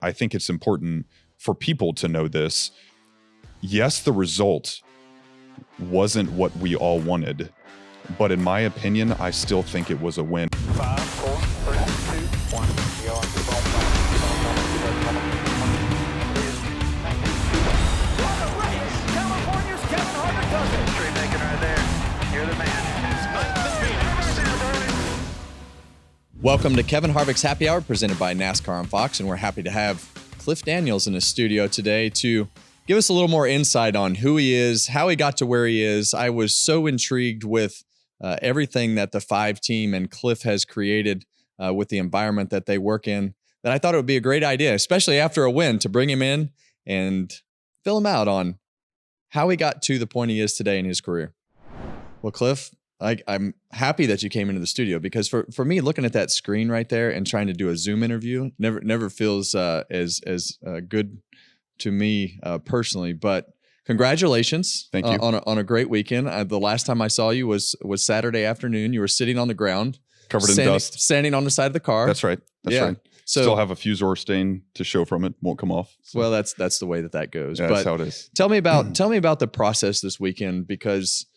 I think it's important for people to know this. Yes, the result wasn't what we all wanted, but in my opinion, I still think it was a win. 5, 4, 3, 2, 1. Go on the ball. What a race! California's Kevin Harvick does it. Straight naked right there. You're the man. Welcome to Kevin Harvick's Happy Hour, presented by NASCAR on Fox, and we're happy to have Cliff Daniels in the studio today to give us a little more insight on who he is, how he got to where he is. I was so intrigued with everything that the 5 team and Cliff has created with the environment that they work in, that I thought it would be a great idea, especially after a win, to bring him in and fill him out on how he got to the point he is today in his career. Well, Cliff, I'm happy that you came into the studio, because for me, looking at that screen right there and trying to do a Zoom interview never feels as good to me personally. But congratulations! Thank you on a great weekend. The last time I saw you was Saturday afternoon. You were sitting on the ground, covered in dust, standing on the side of the car. That's right. That's right. So, still have a fusor stain to show from it. Won't come off. So. Well, that's the way that goes. Yeah, but that's how it is. Tell me about the process this weekend, because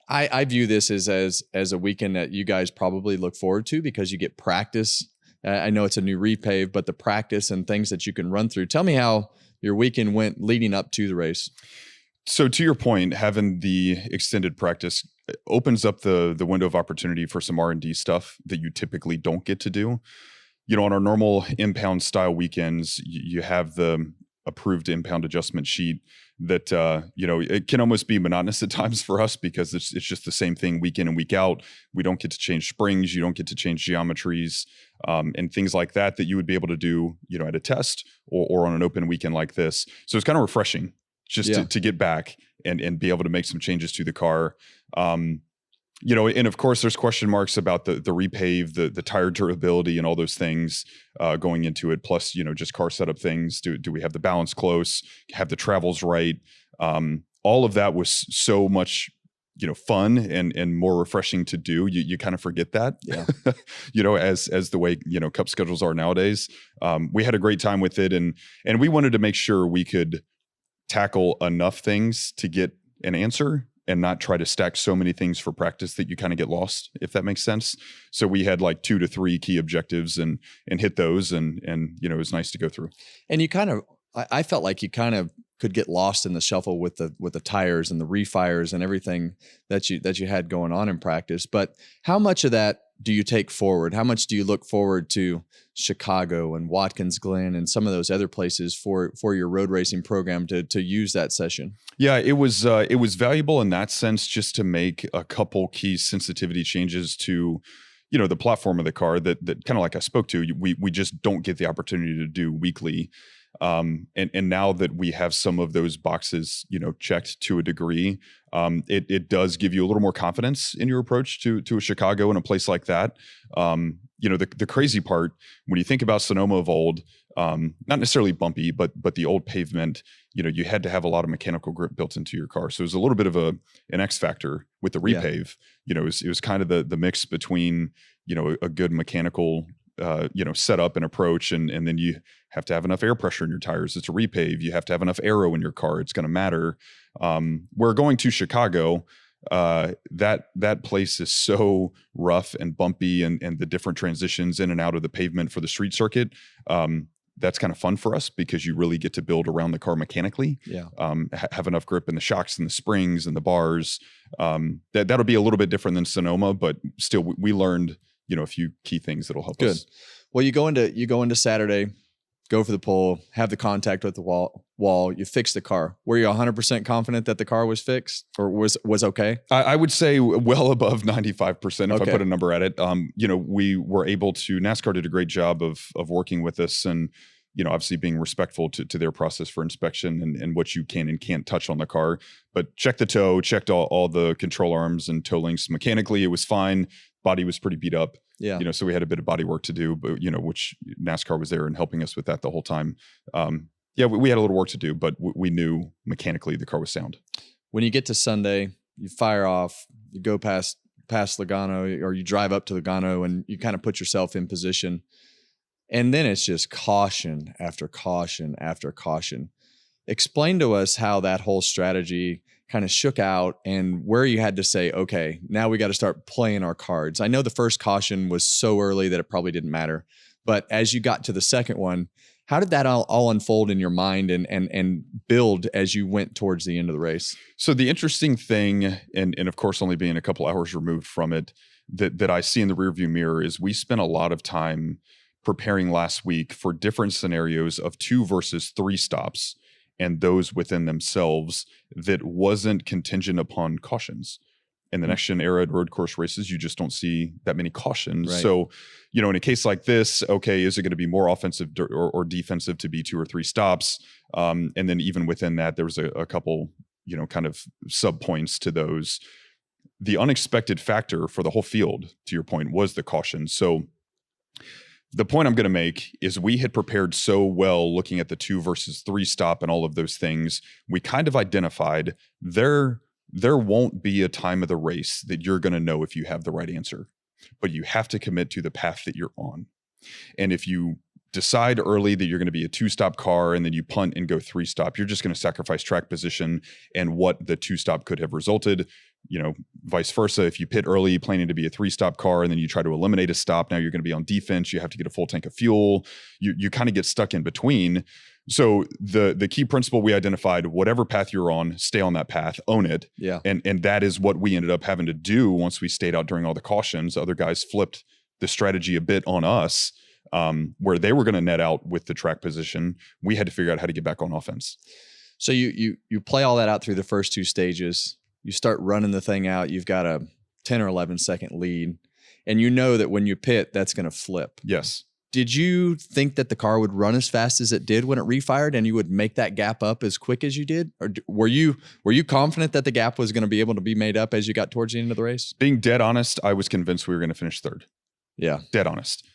I view this as a weekend that you guys probably look forward to, because you get practice. I know it's a new repave, but the practice and things that you can run through. Tell me how your weekend went leading up to the race. So to your point, having the extended practice opens up the window of opportunity for some R&D stuff that you typically don't get to do. You know, on our normal impound style weekends, you have the approved impound adjustment sheet that, it can almost be monotonous at times for us, because it's just the same thing week in and week out. We don't get to change springs. You don't get to change geometries and things like that you would be able to do, at a test or on an open weekend like this. So it's kind of refreshing just to get back and be able to make some changes to the car. And of course, there's question marks about the repave, the tire durability, and all those things going into it. Plus, just car setup things. Do we have the balance close? Have the travels right? All of that was so much, fun and more refreshing to do. You kind of forget that, as the way Cup schedules are nowadays. We had a great time with it, and we wanted to make sure we could tackle enough things to get an answer, and not try to stack so many things for practice that you kind of get lost, if that makes sense. So we had like 2 to 3 key objectives and hit those, and it was nice to go through. And you kind of, I felt like you kind of could get lost in the shuffle with the tires and the refires and everything that you had going on in practice. But how much of that do you take forward? How much do you look forward to Chicago and Watkins Glen and some of those other places for your road racing program to use that session? Yeah, it was valuable in that sense, just to make a couple key sensitivity changes to, the platform of the car that kind of like I spoke to, we just don't get the opportunity to do weekly. And now that we have some of those boxes, checked to a degree, it does give you a little more confidence in your approach to a Chicago and a place like that. The crazy part, when you think about Sonoma of old, not necessarily bumpy, but the old pavement, you had to have a lot of mechanical grip built into your car. So it was a little bit of an X factor with the repave. Yeah. It was kind of the mix between, a good mechanical setup and approach, and then you have to have enough air pressure in your tires. It's a repave. You have to have enough aero in your car. It's going to matter. We're going to Chicago. That place is so rough and bumpy, and the different transitions in and out of the pavement for the street circuit. That's kind of fun for us, because you really get to build around the car mechanically. Yeah. Have enough grip in the shocks and the springs and the bars. That'll be a little bit different than Sonoma, but still we learned, a few key things that'll help us. Well, you go into Saturday, go for the pole, have the contact with the wall, you fix the car. Were you 100% confident that the car was fixed or was okay? I would say well above 95% if I put a number at it. We were able to, NASCAR did a great job of working with us, and, obviously being respectful to their process for inspection and what you can and can't touch on the car. But checked the toe, checked all the control arms and toe links mechanically. It was fine. Body was pretty beat up. Yeah. So we had a bit of body work to do, but, which NASCAR was there and helping us with that the whole time. We had a little work to do, but we knew mechanically the car was sound. When you get to Sunday, you fire off, you go past Logano, or you drive up to Logano, and you kind of put yourself in position. And then it's just caution after caution after caution. Explain to us how that whole strategy kind of shook out and where you had to say, okay, now we got to start playing our cards. I know the first caution was so early that it probably didn't matter. But as you got to the second one, how did that all unfold in your mind and build as you went towards the end of the race? So the interesting thing, and of course only being a couple hours removed from it, that I see in the rearview mirror is we spent a lot of time preparing last week for different scenarios of 2 versus 3 stops and those within themselves that wasn't contingent upon cautions. In the next gen era at road course races, you just don't see that many cautions. Right. So, in a case like this, okay, is it going to be more offensive or defensive to be 2 or 3 stops? And then even within that, there was a couple, kind of sub points to those. The unexpected factor for the whole field, to your point, was the caution. So the point I'm going to make is we had prepared so well looking at the 2 versus 3 stop and all of those things. We kind of identified there won't be a time of the race that you're going to know if you have the right answer, but you have to commit to the path that you're on. And if you decide early that you're going to be a 2-stop car and then you punt and go 3-stop, you're just going to sacrifice track position and what the 2-stop could have resulted. Vice versa. If you pit early planning to be a 3-stop car and then you try to eliminate a stop, now you're going to be on defense. You have to get a full tank of fuel. You kind of get stuck in between. So the key principle we identified, whatever path you're on, stay on that path, own it. Yeah. And that is what we ended up having to do once we stayed out during all the cautions. Other guys flipped the strategy a bit on us, where they were going to net out with the track position. We had to figure out how to get back on offense. So you play all that out through the first 2 stages. You start running the thing out. You've got a 10 or 11 second lead, and you know that when you pit, that's going to flip. Yes. Did you think that the car would run as fast as it did when it refired and you would make that gap up as quick as you did? Or were you confident that the gap was going to be able to be made up as you got towards the end of the race? Being dead honest, I was convinced we were going to finish 3rd. Yeah. Dead honest.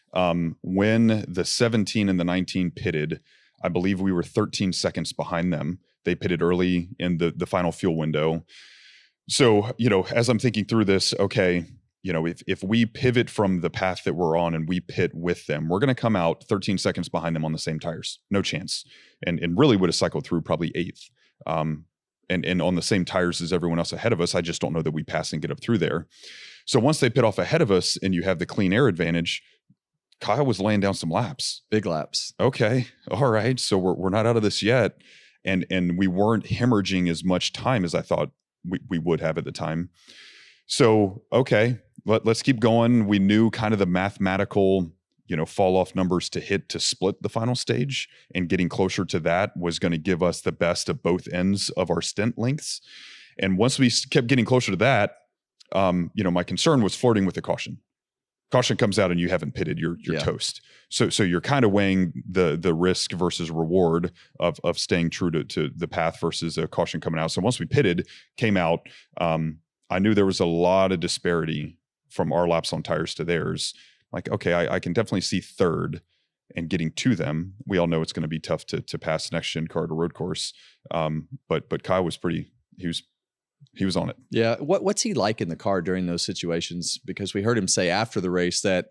When the 17 and the 19 pitted, I believe we were 13 seconds behind them. They pitted early in the final fuel window. So, as I'm thinking through this, okay, if we pivot from the path that we're on and we pit with them, we're going to come out 13 seconds behind them on the same tires. No chance. And really would have cycled through probably 8th. And on the same tires as everyone else ahead of us. I just don't know that we pass and get up through there. So once they pit off ahead of us and you have the clean air advantage, Kyle was laying down some laps. Big laps. Okay. All right. So we're not out of this yet. And we weren't hemorrhaging as much time as I thought we would have at the time. So, okay, let's keep going. We knew kind of the mathematical, fall off numbers to hit to split the final stage, and getting closer to that was going to give us the best of both ends of our stint lengths. And once we kept getting closer to that, my concern was flirting with the caution. Caution comes out and you haven't pitted, you're toast. So you're kind of weighing the risk versus reward of staying true to the path versus a caution coming out. So once we pitted, came out, I knew there was a lot of disparity from our laps on tires to theirs. Like, okay, I can definitely see 3rd and getting to them. We all know it's going to be tough to pass next gen car to road course. But Kyle was he was on it. Yeah. What's he like in the car during those situations? Because we heard him say after the race that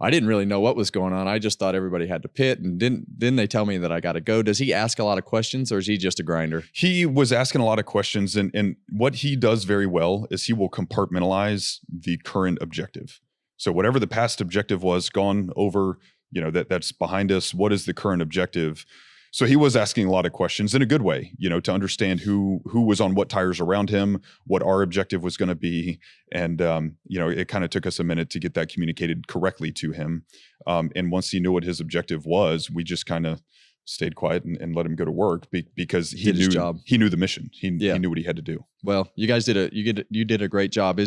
I didn't really know what was going on. I just thought everybody had to pit, and didn't they tell me that I got to go? Does he ask a lot of questions, or is he just a grinder? He was asking a lot of questions, and what he does very well is he will compartmentalize the current objective. So whatever the past objective was, gone over, that's behind us. What is the current objective? So he was asking a lot of questions in a good way, to understand who was on what tires around him, what our objective was going to be. And, it kind of took us a minute to get that communicated correctly to him. And once he knew what his objective was, we just kind of stayed quiet and let him go to work because he knew his job. He knew the mission. He knew what he had to do. Well, you guys you did a great job.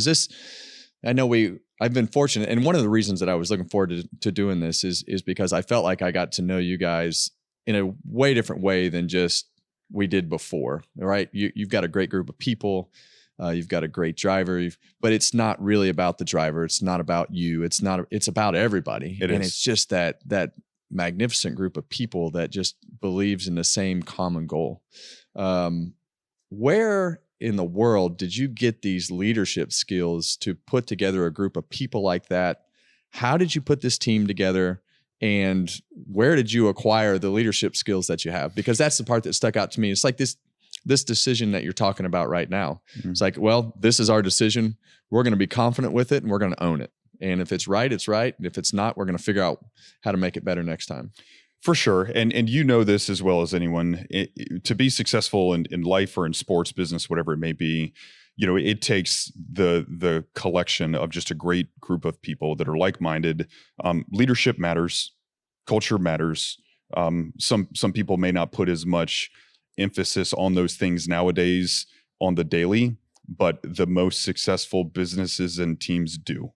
I know I've been fortunate. And one of the reasons that I was looking forward to doing this is because I felt like I got to know you guys in a way different way than just we did before, right? You've got a great group of people. You've got a great driver, but it's not really about the driver. It's not about you. It's about everybody. It's just that magnificent group of people that just believes in the same common goal. Where in the world did you get these leadership skills to put together a group of people like that? How did you put this team together? And where did you acquire the leadership skills that you have? Because that's the part that stuck out to me. It's like this decision that you're talking about right now. Mm-hmm. It's like, well, this is our decision. We're going to be confident with it and we're going to own it. And if it's right, it's right. And if it's not, we're going to figure out how to make it better next time. For sure. And you know this as well as anyone. To be successful in life or in sports, business, whatever it may be, it takes the collection of just a great group of people that are like-minded. Leadership matters. Culture matters. Some people may not put as much emphasis on those things nowadays on the daily, but the most successful businesses and teams do.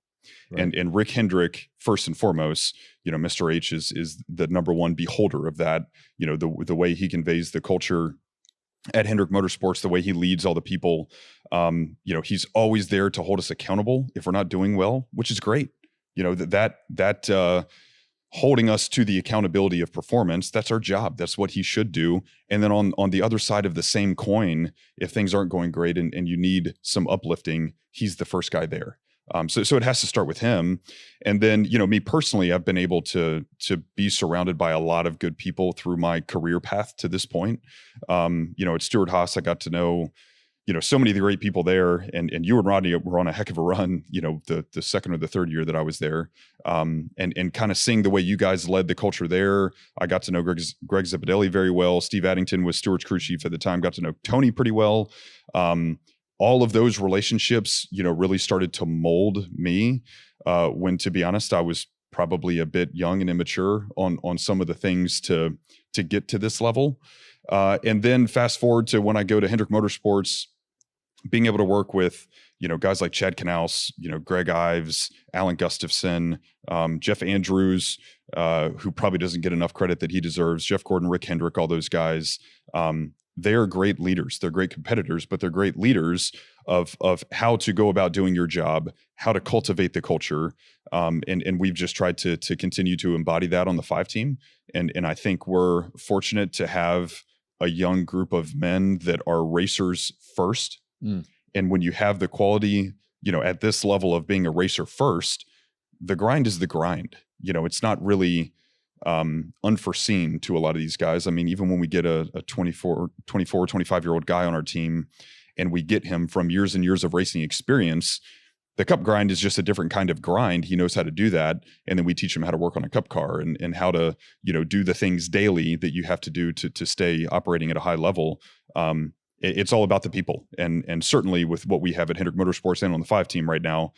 Right. And Rick Hendrick, first and foremost, Mr. H is the number one beholder of that. The way he conveys the culture at Hendrick Motorsports, the way he leads all the people, he's always there to hold us accountable if we're not doing well, which is great. That holding us to the accountability of performance, that's our job. That's what he should do. And then on the other side of the same coin, if things aren't going great and you need some uplifting, he's the first guy there. So it has to start with him. And then, me personally, I've been able to be surrounded by a lot of good people through my career path to this point. At Stewart-Haas, I got to know, so many of the great people there, and you and Rodney were on a heck of a run, the second or the third year that I was there. And kind of seeing the way you guys led the culture there. I got to know Greg Zipadelli very well. Steve Addington was Stewart's crew chief at the time, got to know Tony pretty well. All of those relationships, really started to mold me when, to be honest, I was probably a bit young and immature on some of the things to get to this level. And then fast forward to when I go to Hendrick Motorsports, being able to work with, guys like Chad Knaus, Greg Ives, Alan Gustafson, Jeff Andrews, who probably doesn't get enough credit that he deserves, Jeff Gordon, Rick Hendrick, all those guys. They're great leaders. They're great competitors, but they're great leaders of how to go about doing your job, how to cultivate the culture. And we've just tried to continue to embody that on the 5 team. And I think we're fortunate to have a young group of men that are racers first. And when you have the quality, at this level of being a racer first, the grind is the grind. It's not really unforeseen to a lot of these guys. I mean, even when we get a 24, 25-year-old guy on our team and we get him from years and years of racing experience, the cup grind is just a different kind of grind. He knows how to do that. And then we teach him how to work on a cup car and how to, do the things daily that you have to do to stay operating at a high level. It's all about the people. And certainly with what we have at Hendrick Motorsports and on the 5 team right now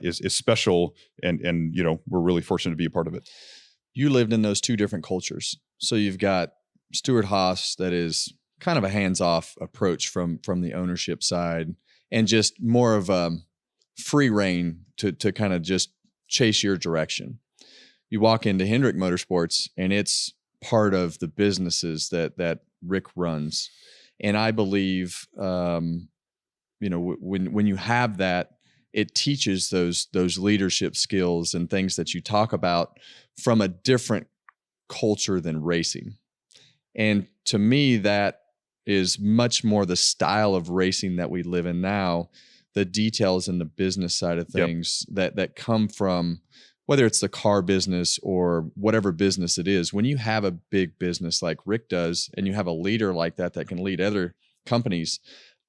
is special. And we're really fortunate to be a part of it. You lived in those 2 different cultures. So you've got Stewart-Haas that is kind of a hands-off approach from the ownership side and just more of a free reign to kind of just chase your direction. You walk into Hendrick Motorsports and it's part of the businesses that Rick runs. And I believe, when you have that, it teaches those leadership skills and things that you talk about from a different culture than racing. And to me, that is much more the style of racing that we live in now, the details and the business side of things that come from, whether it's the car business or whatever business it is. When you have a big business like Rick does, and you have a leader like that can lead other companies,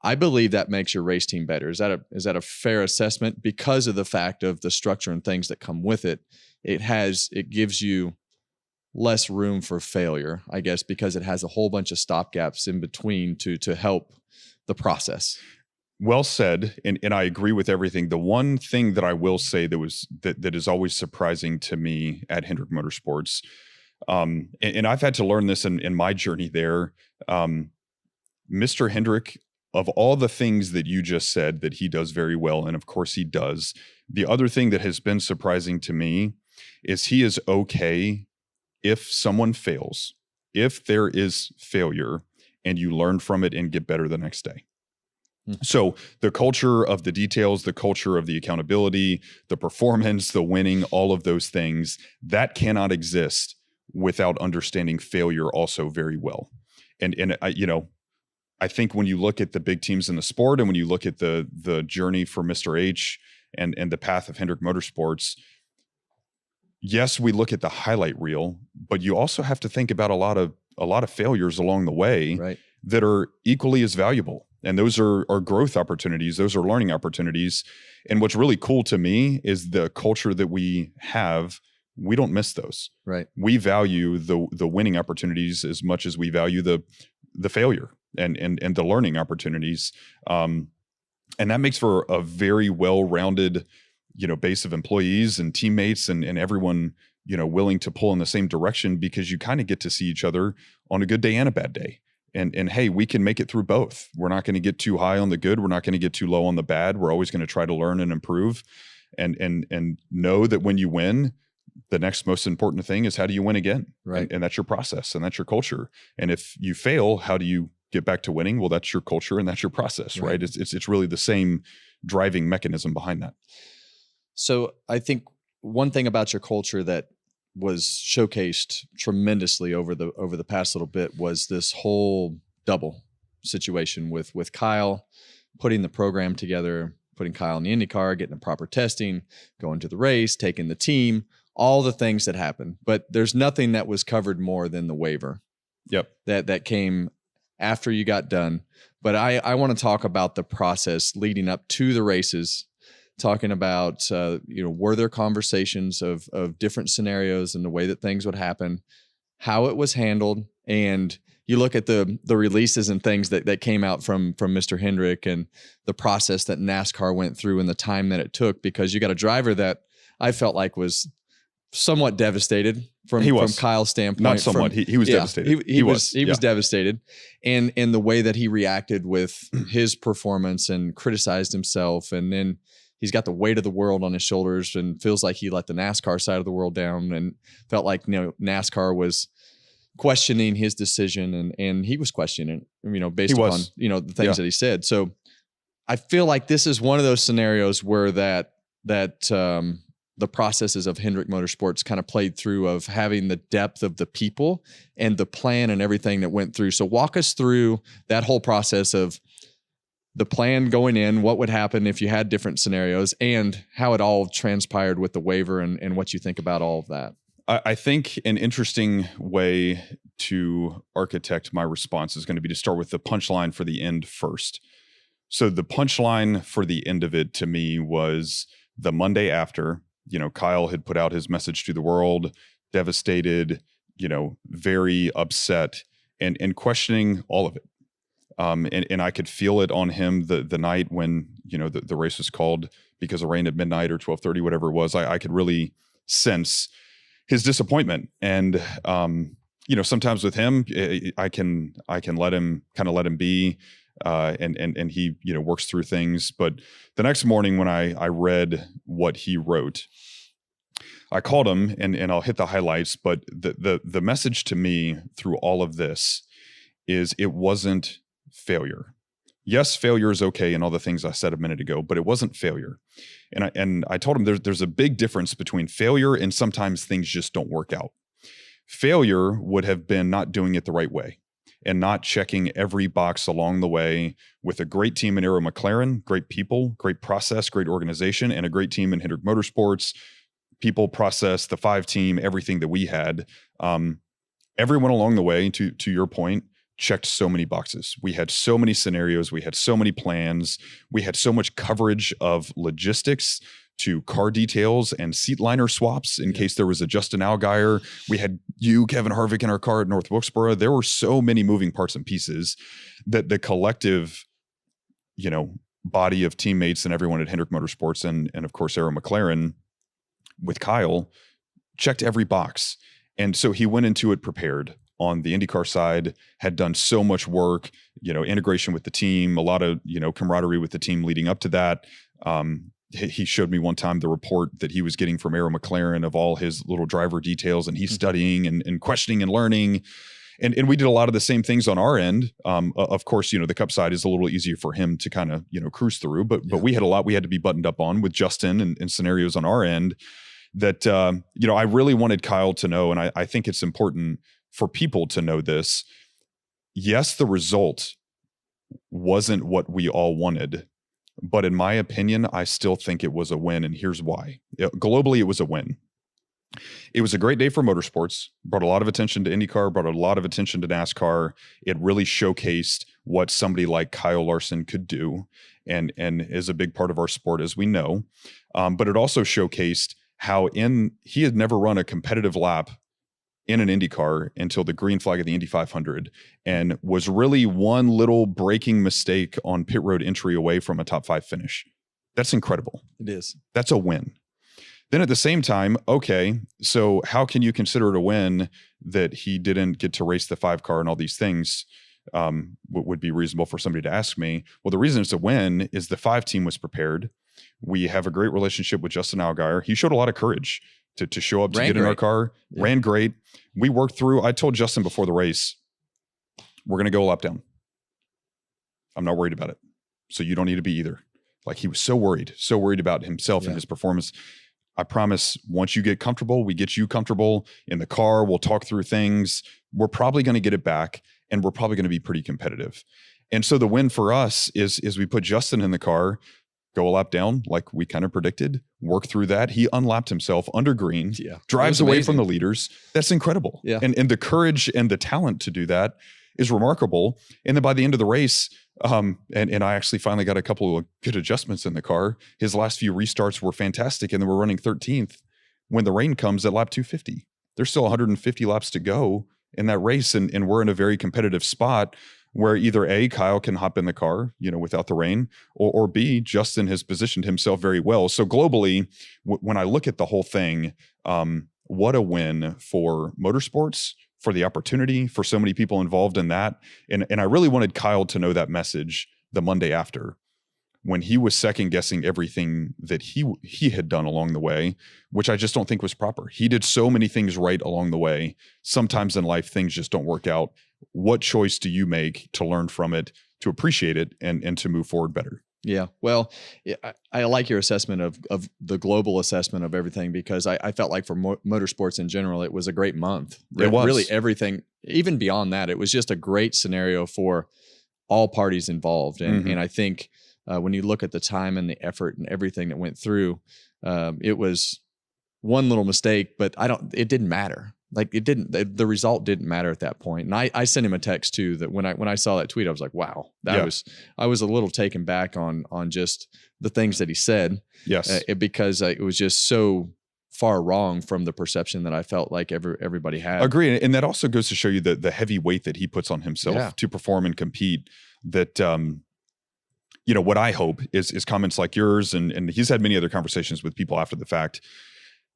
I believe that makes your race team better. Is that a fair assessment? Because of the fact of the structure and things that come with it, it gives you less room for failure, I guess, because it has a whole bunch of stopgaps in between to help the process. Well said, and I agree with everything. The one thing that I will say that is always surprising to me at Hendrick Motorsports, and I've had to learn this in my journey there, Mr. Hendrick, of all the things that you just said that he does very well, and of course he does, the other thing that has been surprising to me is he is okay if someone fails, if there is failure, and you learn from it and get better the next day. So the culture of the details, the culture of the accountability, the performance, the winning, all of those things, that cannot exist without understanding failure also very well. And I think when you look at the big teams in the sport and when you look at the journey for Mr. H and the path of Hendrick Motorsports, yes, we look at the highlight reel, but you also have to think about a lot of failures along the way Right. that are equally as valuable. And those are growth opportunities. Those are learning opportunities. And what's really cool to me is the culture that we have. We don't miss those. Right. We value the winning opportunities as much as we value the failure and the learning opportunities. And that makes for a very well-rounded, base of employees and teammates and everyone, willing to pull in the same direction, because you kind of get to see each other on a good day and a bad day. And hey, we can make it through both. We're not going to get too high on the good. We're not going to get too low on the bad. We're always going to try to learn and improve, and know that when you win, the next most important thing is, how do you win again? Right. And that's your process, and that's your culture. And if you fail, how do you get back to winning? Well, that's your culture and that's your process, right? It's really the same driving mechanism behind that. So I think one thing about your culture that was showcased tremendously over the past little bit was this whole double situation with Kyle, putting the program together, putting Kyle in the IndyCar, getting the proper testing, going to the race, taking the team, all the things that happened. But there's nothing that was covered more than the waiver. Yep. That came after you got done. But I want to talk about the process leading up to the races, talking about, were there conversations of different scenarios and the way that things would happen, how it was handled. And you look at the releases and things that came out from Mr. Hendrick, and the process that NASCAR went through and the time that it took, because you got a driver that I felt like was somewhat devastated from Kyle's standpoint. Not somewhat. He was devastated. He was devastated. And the way that he reacted with his performance and criticized himself. And then he's got the weight of the world on his shoulders and feels like he let the NASCAR side of the world down, and felt like, NASCAR was questioning his decision, and he was questioning, based upon, the things that he said. So I feel like this is one of those scenarios where the processes of Hendrick Motorsports kind of played through, of having the depth of the people and the plan and everything that went through. So walk us through that whole process of the plan going in, what would happen if you had different scenarios, and how it all transpired with the waiver, and what you think about all of that. I think an interesting way to architect my response is going to be to start with the punchline for the end first. So the punchline for the end of it to me was the Monday after. Kyle had put out his message to the world, devastated, very upset, and questioning all of it. And I could feel it on him the night when, the race was called because of rain at midnight or 12:30, whatever it was. I could really sense his disappointment. And, sometimes with him, I can let him be, and he, works through things. But the next morning when I read what he wrote, I called him, and I'll hit the highlights, but the message to me through all of this is, it wasn't failure. Yes, failure is okay, and all the things I said a minute ago, but it wasn't failure. And I told him there's a big difference between failure and sometimes things just don't work out. Failure would have been not doing it the right way and not checking every box along the way with a great team in Aero McLaren, great people, great process, great organization, and a great team in Hendrick Motorsports. People, process, the 5 team, everything that we had. Everyone along the way, to your point, checked so many boxes. We had so many scenarios. We had so many plans. We had so much coverage of logistics to car details and seat liner swaps in case there was a Justin Allgaier. We had Kevin Harvick in our car at North Wilkesboro. There were so many moving parts and pieces that the collective, body of teammates and everyone at Hendrick Motorsports and of course, Aero McLaren with Kyle checked every box. And so he went into it prepared. On the IndyCar side, had done so much work, integration with the team, a lot of, camaraderie with the team leading up to that. He showed me one time the report that he was getting from Aero McLaren of all his little driver details, and he's studying and questioning and learning. And we did a lot of the same things on our end. Of course, the Cup side is a little easier for him to kind of, cruise through, but we had a lot we had to be buttoned up on with Justin and scenarios on our end that, I really wanted Kyle to know. And I think it's important for people to know this. Yes, the result wasn't what we all wanted, but in my opinion, I still think it was a win. And here's why. Globally, it was a win. It was a great day for motorsports, brought a lot of attention to IndyCar, brought a lot of attention to NASCAR. It really showcased what somebody like Kyle Larson could do and is a big part of our sport, as we know. But it also showcased how he had never run a competitive lap in an IndyCar until the green flag of the Indy 500 and was really one little braking mistake on pit road entry away from a top 5 finish. That's incredible. It is. That's a win. Then at the same time, okay, so how can you consider it a win that he didn't get to race the 5 car and all these things? Would be reasonable for somebody to ask me. Well, the reason it's a win is the 5 team was prepared. We have a great relationship with Justin Allgaier. He showed a lot of courage to show up, to get in our car, ran great. We worked through, I told Justin before the race, we're going to go a lap down. I'm not worried about it. So you don't need to be either. Like, he was so worried about himself and his performance. I promise, once you get comfortable, we get you comfortable in the car. We'll talk through things. We're probably going to get it back, and we're probably going to be pretty competitive. And so the win for us is we put Justin in the car, go a lap down like we kind of predicted, work through that. He unlapped himself under green, drives away from the leaders. That's incredible. Yeah. And the courage and the talent to do that is remarkable. And then by the end of the race, and I actually finally got a couple of good adjustments in the car. His last few restarts were fantastic, and then we're running 13th when the rain comes at lap 250. There's still 150 laps to go in that race, and we're in a very competitive spot where either A, Kyle can hop in the car, without the rain, or B, Justin has positioned himself very well. So globally, when I look at the whole thing, what a win for motorsports, for the opportunity, for so many people involved in that. And I really wanted Kyle to know that message the Monday after, when he was second guessing everything that he had done along the way, which I just don't think was proper. He did so many things right along the way. Sometimes in life, things just don't work out. What choice do you make to learn from it, to appreciate it, and to move forward better? Yeah. Well, I like your assessment of the global assessment of everything, because I felt like for motorsports in general, it was a great month. It was. Really everything, even beyond that, it was just a great scenario for all parties involved. And I think when you look at the time and the effort and everything that went through, it was one little mistake, but it didn't matter. Like, it didn't, the result didn't matter at that point. And I sent him a text too, that when I saw that tweet, I was like, wow, I was a little taken back on just the things that he said. Yes. Because it was just so far wrong from the perception that I felt like everybody had. Agree. And that also goes to show you the heavy weight that he puts on himself to perform and compete, that, what I hope is comments like yours, and he's had many other conversations with people after the fact,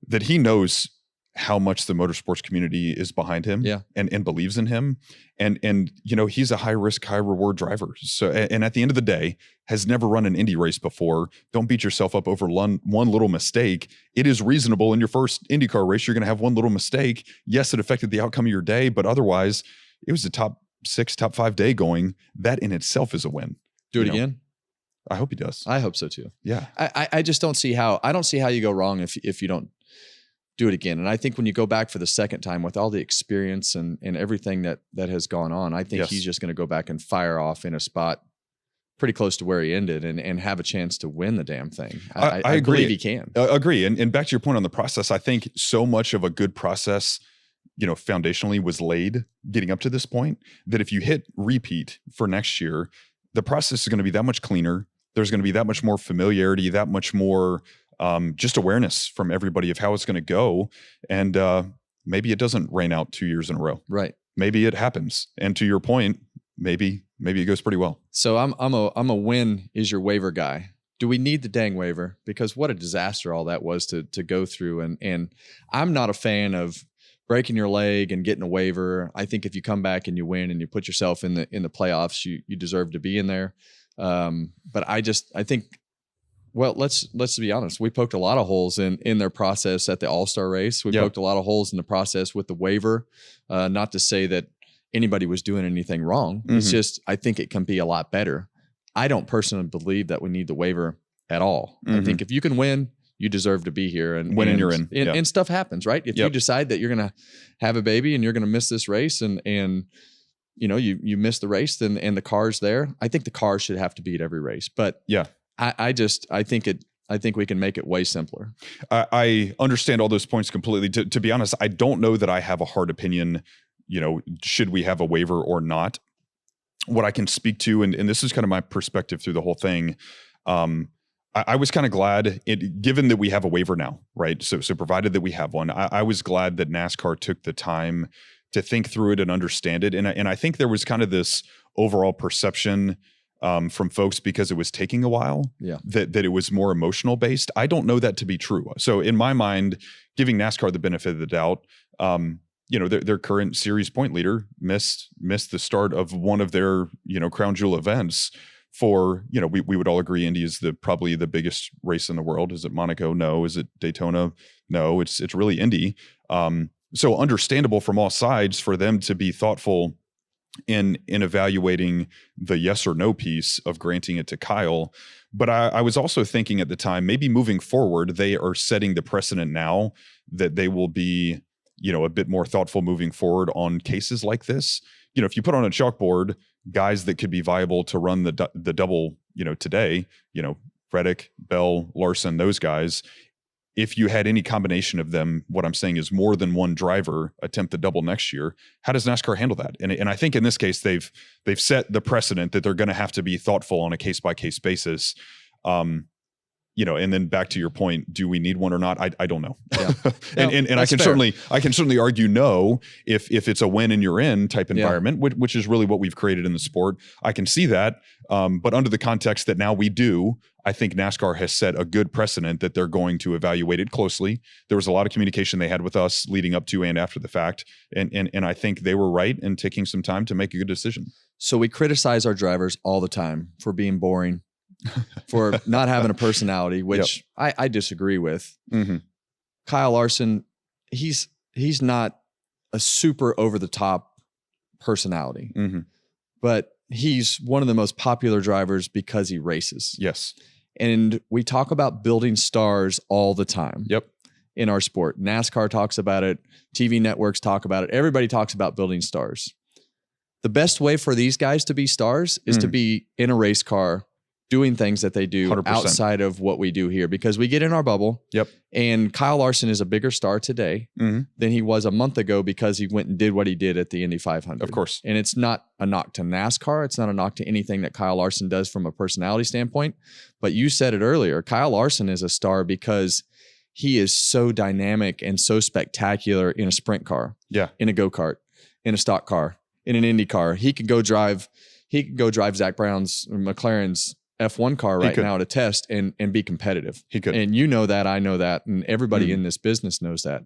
that he knows how much the motorsports community is behind him and believes in him. And he's a high risk, high reward driver. So, and at the end of the day, has never run an Indy race before. Don't beat yourself up over one little mistake. It is reasonable in your first IndyCar race, you're going to have one little mistake. Yes, it affected the outcome of your day, but otherwise it was a top 6, top 5 day going. That in itself is a win. Do it again. I hope he does. I hope so too. Yeah. I just don't see how you go wrong if you don't do it again. And I think when you go back for the second time with all the experience and everything that has gone on, I think he's just going to go back and fire off in a spot pretty close to where he ended and have a chance to win the damn thing. I agree. Believe he can. Agree. And back to your point on the process, I think so much of a good process, foundationally was laid getting up to this point, that if you hit repeat for next year, the process is going to be that much cleaner. There's going to be that much more familiarity, that much more just awareness from everybody of how it's going to go. And maybe it doesn't rain out 2 years in a row. Right. Maybe it happens. And to your point, maybe it goes pretty well. So I'm a win is your waiver guy. Do we need the dang waiver? Because what a disaster all that was to go through. And I'm not a fan of breaking your leg and getting a waiver. I think if you come back and you win and you put yourself in the playoffs, you deserve to be in there. But I think, well, let's be honest. We poked a lot of holes in their process at the All-Star race. We poked a lot of holes in the process with the waiver. Not to say that anybody was doing anything wrong. It's just, I think it can be a lot better. I don't personally believe that we need the waiver at all. I think if you can win, you deserve to be here. And you're in. And stuff happens, right? If you decide that you're going to have a baby and you're going to miss this race and you miss the race, then and the car's there, I think the car should have to be at every race. But I think I think we can make it way simpler. I understand all those points completely. To be honest, I don't know that I have a hard opinion, should we have a waiver or not? What I can speak to, and this is kind of my perspective through the whole thing, I was kind of glad, given that we have a waiver now, right? So provided that we have one, I was glad that NASCAR took the time to think through it and understand it. And I think there was kind of this overall perception from folks, because it was taking a while, that it was more emotional based. I don't know that to be true. So in my mind, giving NASCAR the benefit of the doubt, their current series point leader missed the start of one of their, crown jewel events for, we would all agree Indy is probably the biggest race in the world. Is it Monaco? No. Is it Daytona? No, it's really Indy. So understandable from all sides for them to be thoughtful in evaluating the yes or no piece of granting it to Kyle. But I was also thinking at the time, maybe moving forward, they are setting the precedent now that they will be, a bit more thoughtful moving forward on cases like this. If you put on a chalkboard guys that could be viable to run the double, today, Reddick, Bell, Larson, those guys, if you had any combination of them, what I'm saying is more than one driver attempt the double next year, how does NASCAR handle that? And I think in this case, they've set the precedent that they're going to have to be thoughtful on a case-by-case basis. And then back to your point, do we need one or not? I don't know. Yeah. and I can certainly argue no if it's a win and you're in type environment, which is really what we've created in the sport. I can see that. But under the context that now we do, I think NASCAR has set a good precedent that they're going to evaluate it closely. There was a lot of communication they had with us leading up to and after the fact. And I think they were right in taking some time to make a good decision. So we criticize our drivers all the time for being boring, for not having a personality, which I disagree with. Mm-hmm. Kyle Larson, he's not a super over the top personality, but he's one of the most popular drivers because he races. Yes. And we talk about building stars all the time. In our sport. NASCAR talks about it. TV networks talk about it. Everybody talks about building stars. The best way for these guys to be stars is to be in a race car doing things that they do 100%. Outside of what we do here, because we get in our bubble. And Kyle Larson is a bigger star today than he was a month ago because he went and did what he did at the Indy 500. Of course. And it's not a knock to NASCAR. It's not a knock to anything that Kyle Larson does from a personality standpoint. But you said it earlier. Kyle Larson is a star because he is so dynamic and so spectacular in a sprint car, in a go-kart, in a stock car, in an Indy car. He could go drive Zach Brown's McLaren's F1 car right now to test and be competitive. He could. And you know that, I know that, and everybody in this business knows that.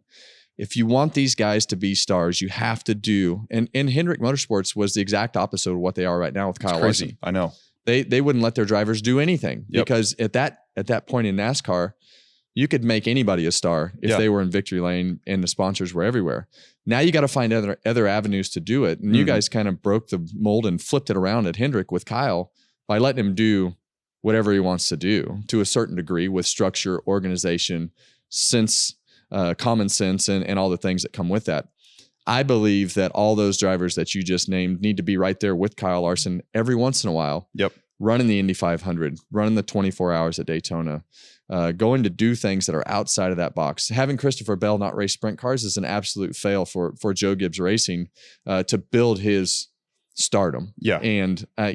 If you want these guys to be stars, you have to do, and Hendrick Motorsports was the exact opposite of what they are right now with Kyle Larson. I know. They wouldn't let their drivers do anything because at that point in NASCAR, you could make anybody a star if they were in victory lane and the sponsors were everywhere. Now you got to find other avenues to do it. And you guys kind of broke the mold and flipped it around at Hendrick with Kyle by letting him do whatever he wants to do to a certain degree with structure, organization, common sense, and all the things that come with that. I believe that all those drivers that you just named need to be right there with Kyle Larson every once in a while. Running the Indy 500, running the 24 hours at Daytona, going to do things that are outside of that box. Having Christopher Bell not race sprint cars is an absolute fail for Joe Gibbs Racing to build his stardom. And I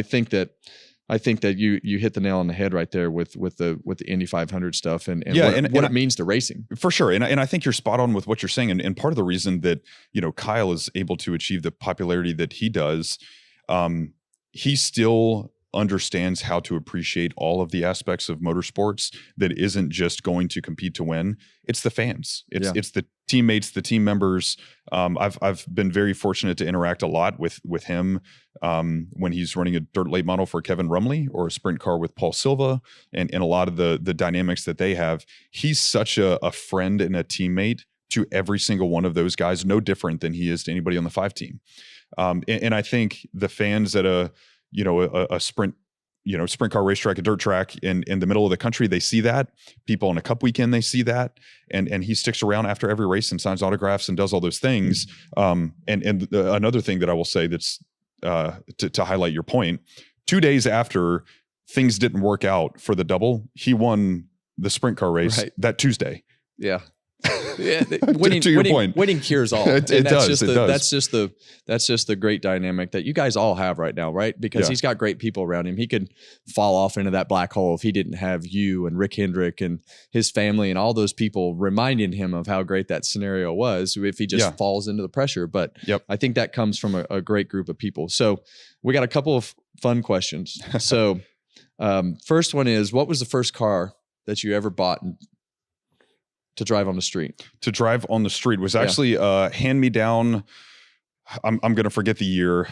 think that you hit the nail on the head right there with the Indy 500 stuff and what it means to racing. For sure. And I think you're spot on with what you're saying. And part of the reason that, Kyle is able to achieve the popularity that he does, he still understands how to appreciate all of the aspects of motorsports that isn't just going to compete to win. It's the fans. It's the teammates, the team members. I've been very fortunate to interact a lot with him when he's running a dirt late model for Kevin Rumley or a sprint car with Paul Silva and a lot of the dynamics that they have. He's such a friend and a teammate to every single one of those guys, no different than he is to anybody on the 5 team. And I think the fans at a sprint, sprint car racetrack, a dirt track in the middle of the country, they see that. People on a cup weekend, they see that. And he sticks around after every race and signs autographs and does all those things. Another thing that I will say that's to highlight your point, 2 days after things didn't work out for the double. He won the sprint car race that Tuesday. Yeah. Winning, to your point, winning cures all. It does. That's just the great dynamic that you guys all have right now, right? Because he's got great people around him. He could fall off into that black hole if he didn't have you and Rick Hendrick and his family and all those people reminding him of how great that scenario was if he just falls into the pressure. But I think that comes from a great group of people. So we got a couple of fun questions. So first one is, what was the first car that you ever bought to drive on the street? To drive on the street was actually hand-me-down. I'm going to forget the year.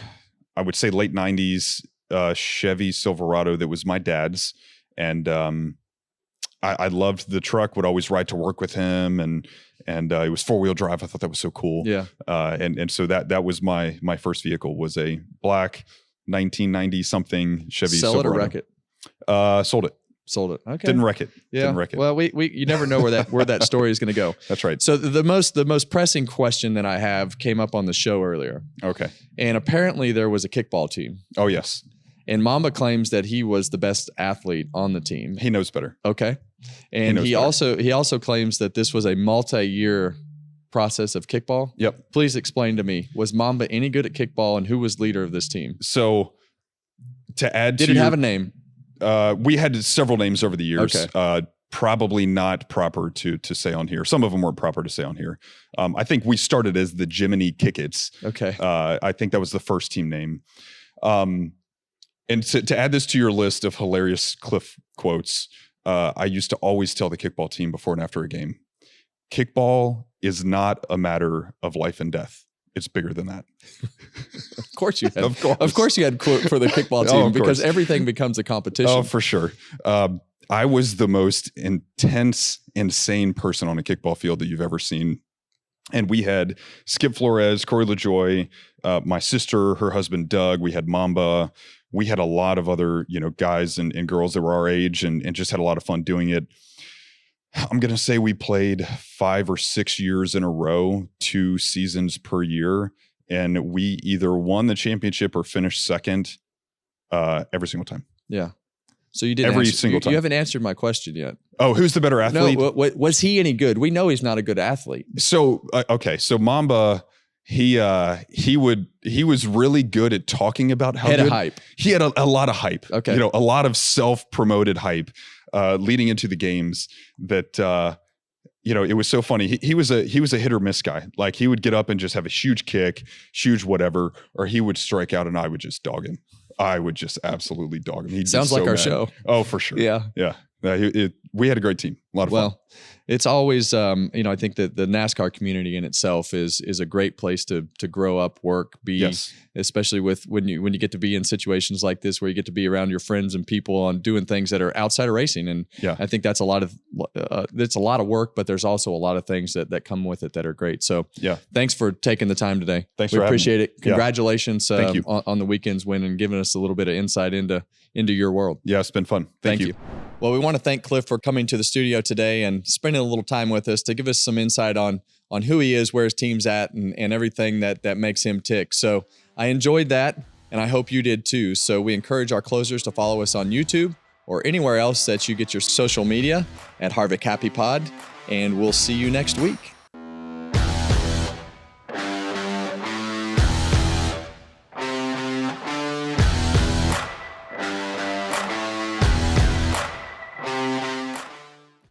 I would say late 90s Chevy Silverado that was my dad's. And I loved the truck, would always ride to work with him. And it was 4-wheel drive. I thought that was so cool. Yeah. And so that was my first vehicle, was a black 1990 something Chevy Silverado. Sell it or wreck it? Sold it. Sold it. Okay. Didn't wreck it. Yeah. Didn't wreck it. Well, you never know where that story is going to go. That's right. So the most pressing question that I have came up on the show earlier. Okay. And apparently there was a kickball team. Oh yes. And Mamba claims that he was the best athlete on the team. He knows better. Okay. And he also claims that this was a multi-year process of kickball. Yep. Please explain to me, was Mamba any good at kickball, and who was leader of this team? So to add to, did it have a name? We had several names over the years. Okay. Probably not proper to say on here. Some of them weren't proper to say on here. I think we started as the Jiminy Kickets. Okay. I think that was the first team name. And to add this to your list of hilarious Cliff quotes, I used to always tell the kickball team before and after a game, kickball is not a matter of life and death. It's bigger than that. Of course you had. Of course you had quote for the kickball team, because everything becomes a competition. Oh, for sure. I was the most intense, insane person on a kickball field that you've ever seen. And we had Skip Flores, Corey LaJoy, my sister, her husband, Doug. We had Mamba. We had a lot of other, guys and girls that were our age and just had a lot of fun doing it. I'm going to say we played 5 or 6 years in a row, 2 seasons per year. And we either won the championship or finished second every single time. Yeah. So you didn't every single time. You haven't answered my question yet. Oh, who's the better athlete? No, was he any good? We know he's not a good athlete. So, okay. So Mamba, he was really good at talking about how good. Hype. He had a lot of hype. Okay. A lot of self-promoted hype. Leading into the games that, it was so funny. He was a hit or miss guy. Like, he would get up and just have a huge kick, huge whatever, or he would strike out and I would just dog him. I would just absolutely dog him. Sounds like our show. Oh, for sure. Yeah. Yeah. We had a great team. A lot of fun. Well, it's always, I think that the NASCAR community in itself is a great place to grow up, work, be, especially with when you get to be in situations like this where you get to be around your friends and people on doing things that are outside of racing. And I think that's a lot of work, but there's also a lot of things that come with it that are great. So thanks for taking the time today. Thanks for having me. We appreciate it. Congratulations Thank you. On the weekend's win and giving us a little bit of insight into your world. Yeah, it's been fun. Thank you. Well, we want to thank Cliff for coming to the studio today and spending a little time with us to give us some insight on who he is, where his team's at, and everything that makes him tick. So I enjoyed that, and I hope you did too. So we encourage our closers to follow us on YouTube or anywhere else that you get your social media at Harvick Happy Pod, and we'll see you next week.